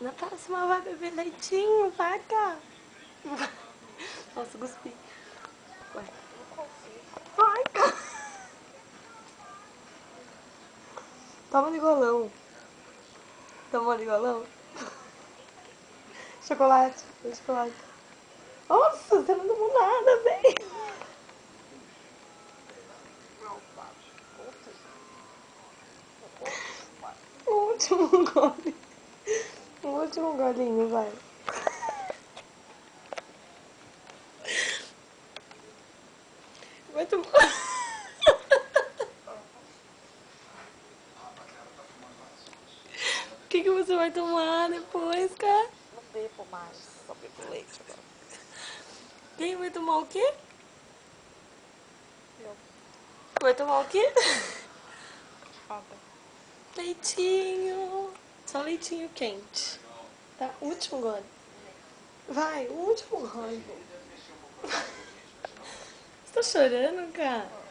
Na próxima vai beber leitinho, vai cá. Nossa, cuspi. Vai. Vai cá. Toma de golão. Toma de golão. Chocolate. Chocolate. Nossa, você não tomou nada, bem. O último gole. O último golinho, vai. Vai tomar. O que você vai tomar depois, cara? Não bebo mais, só bebo leite agora. Quem vai tomar o quê? Eu. Vai tomar o quê? Água. Leitinho. Só leitinho quente. Tá? Último gole. Vai, o último gole. Você tá chorando, cara?